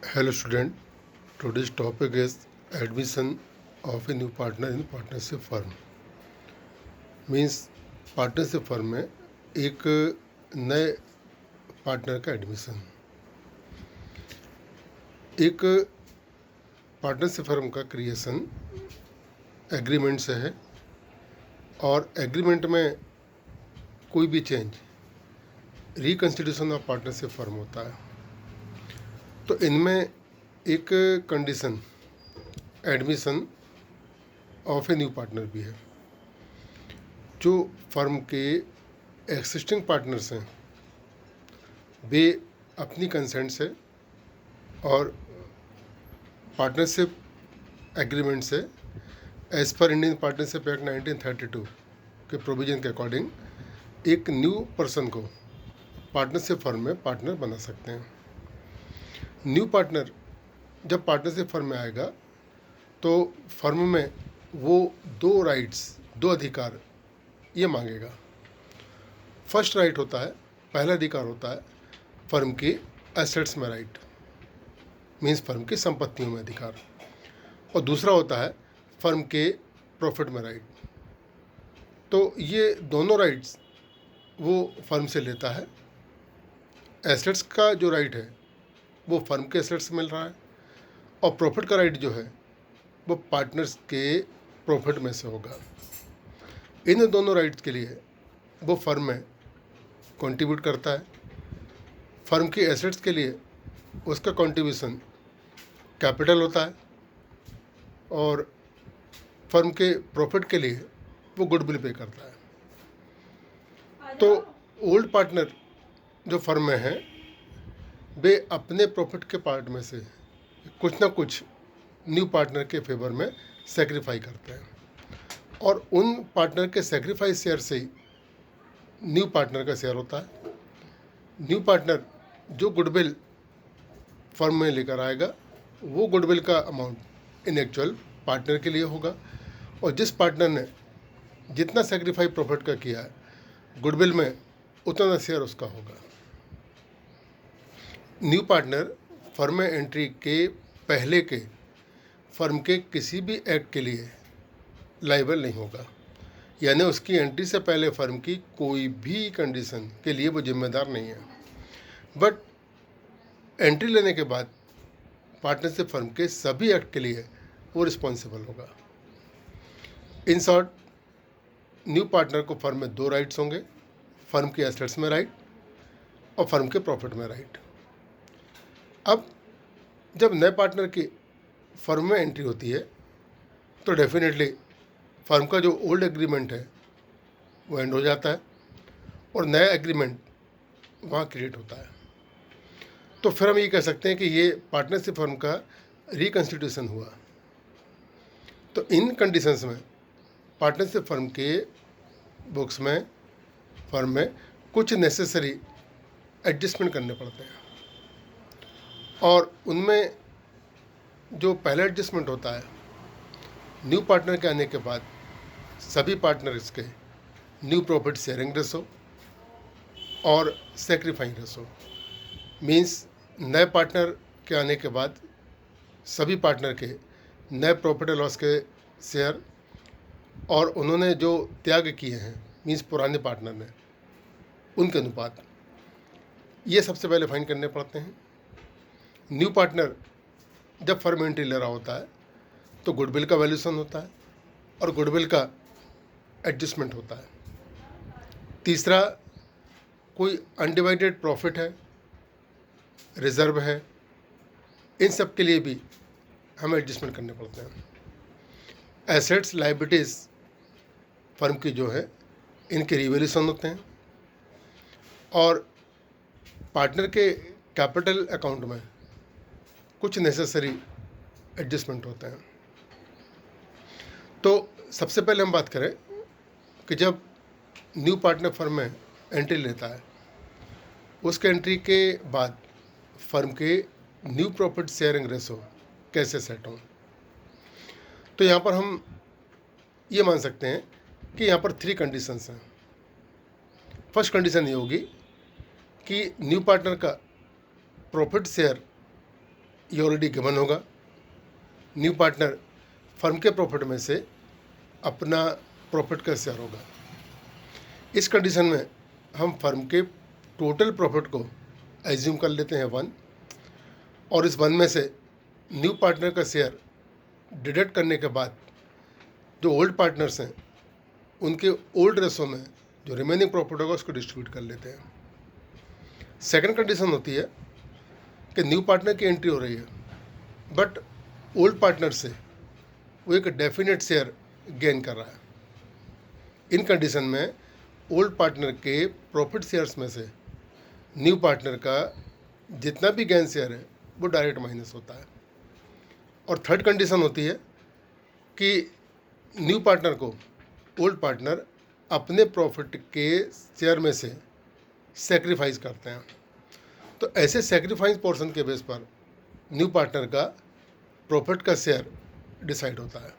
Hello student, today's topic is admission of a new partner in partnership firm. Means partnership firm में एक नए partner का admission. एक partnership firm का creation agreement से है और एग्रीमेंट में कोई भी change reconstitution of partnership firm होता है। तो इनमें एक condition admission of a new partner भी है। जो फर्म के एक्सिस्टिंग पार्टनर्स हैं वे अपनी कंसेंट से और पार्टनरशिप एग्रीमेंट से as per Indian Partnership Act 1932 के प्रोविजन के अकॉर्डिंग एक न्यू पर्सन को पार्टनरशिप फर्म में पार्टनर बना सकते हैं। न्यू पार्टनर जब पार्टनरशिप फर्म में आएगा तो फर्म में वो दो राइट्स, दो अधिकार ये मांगेगा। फर्स्ट राइट होता है, पहला अधिकार होता है फर्म की एसेट्स में राइट, मीन्स फर्म की संपत्तियों में अधिकार, और दूसरा होता है फर्म के प्रॉफिट में राइट। तो ये दोनों राइट्स वो फर्म से लेता है। एसेट्स का जो राइट है वो फर्म के एसेट्स मिल रहा है और प्रॉफिट का राइट जो है वो पार्टनर्स के प्रॉफिट में से होगा। इन दोनों राइट्स के लिए वो फर्म में कंट्रीब्यूट करता है। फर्म की एसेट्स के लिए उसका कंट्रीब्यूशन कैपिटल होता है और फर्म के प्रॉफिट के लिए वो गुडविल पे करता है। तो ओल्ड पार्टनर जो फर्म में हैं वे अपने प्रॉफिट के पार्ट में से कुछ ना कुछ न्यू पार्टनर के फेवर में सेक्रीफाई करते हैं और उन पार्टनर के सेक्रीफाइस शेयर से ही न्यू पार्टनर का शेयर होता है। न्यू पार्टनर जो गुडविल फर्म में लेकर आएगा वो गुडविल का अमाउंट इन एक्चुअल पार्टनर के लिए होगा और जिस पार्टनर ने जितना सेक्रीफाई प्रॉफिट का किया है गुडविल में उतना शेयर उसका होगा। न्यू पार्टनर फर्म में एंट्री के पहले के फर्म के किसी भी एक्ट के लिए लाइबल नहीं होगा, यानी उसकी एंट्री से पहले फर्म की कोई भी कंडीशन के लिए वो जिम्मेदार नहीं है। बट एंट्री लेने के बाद पार्टनरशिप फर्म के सभी एक्ट के लिए वो रिस्पॉन्सिबल होगा। इन शॉर्ट, न्यू पार्टनर को फर्म में दो राइट्स होंगे, फर्म के एसेट्स में राइट और फर्म के प्रॉफिट में राइट। अब जब नए पार्टनर की फर्म में एंट्री होती है तो डेफिनेटली फर्म का जो ओल्ड एग्रीमेंट है वो एंड हो जाता है और नया एग्रीमेंट वहाँ क्रिएट होता है। तो फिर हम ये कह सकते हैं कि ये पार्टनरशिप फर्म का रिकन्स्टिट्यूशन हुआ। तो इन कंडीशंस में पार्टनरशिप फर्म के बुक्स में फर्म में कुछ नेसेसरी एडजस्टमेंट करने पड़ते हैं और उनमें जो पहला एडजस्टमेंट होता है, न्यू पार्टनर के आने के बाद सभी पार्टनर्स के न्यू प्रॉफिट शेयरिंग रेशो और सेक्रीफाइंग रेशो, मीन्स नए पार्टनर के आने के बाद सभी पार्टनर के नए प्रॉफिट लॉस के शेयर और उन्होंने जो त्याग किए हैं मीन्स पुराने पार्टनर ने उनके अनुपात, ये सबसे पहले फाइन करने पड़ते हैं। न्यू पार्टनर जब फर्म एंट्री ले रहा होता है तो गुडविल का वैल्यूएशन होता है और गुडविल का एडजस्टमेंट होता है। तीसरा, कोई अनडिवाइडेड प्रॉफिट है, रिजर्व है, इन सब के लिए भी हमें एडजस्टमेंट करने पड़ते हैं। एसेट्स लायबिलिटीज़ फर्म की जो है इनके रिवैल्यूएशन होते हैं और पार्टनर के कैपिटल अकाउंट में कुछ नेसेसरी एडजस्टमेंट होते हैं। तो सबसे पहले हम बात करें कि जब न्यू पार्टनर फर्म में एंट्री लेता है उसके एंट्री के बाद फर्म के न्यू प्रॉफिट शेयरिंग रेशो कैसे सेट हों। तो यहाँ पर हम ये मान सकते हैं कि यहाँ पर 3 कंडीशंस हैं। फर्स्ट कंडीशन ये होगी कि न्यू पार्टनर का प्रॉफिट शेयर ये ऑलरेडी गिवन होगा। न्यू पार्टनर फर्म के प्रॉफिट में से अपना प्रॉफिट का शेयर होगा। इस कंडीशन में हम फर्म के टोटल प्रॉफिट को एज्यूम कर लेते हैं 1, और इस 1 में से न्यू पार्टनर का शेयर डिडक्ट करने के बाद जो ओल्ड पार्टनर्स हैं उनके ओल्ड रेशो में जो रिमेनिंग प्रॉफिट होगा उसको डिस्ट्रीब्यूट कर लेते हैं। सेकंड कंडीशन होती है कि न्यू पार्टनर की एंट्री हो रही है, बट ओल्ड पार्टनर से वो एक डेफिनेट शेयर गेन कर रहा है। इन कंडीशन में ओल्ड पार्टनर के प्रॉफिट शेयर्स में से न्यू पार्टनर का जितना भी गेन शेयर है वो डायरेक्ट माइनस होता है। और थर्ड कंडीशन होती है कि न्यू पार्टनर को ओल्ड पार्टनर अपने प्रॉफिट के शेयर में से सेक्रीफाइस करते हैं। तो ऐसे सेक्रीफाइस पोर्शन के बेस पर न्यू पार्टनर का प्रॉफिट का शेयर डिसाइड होता है।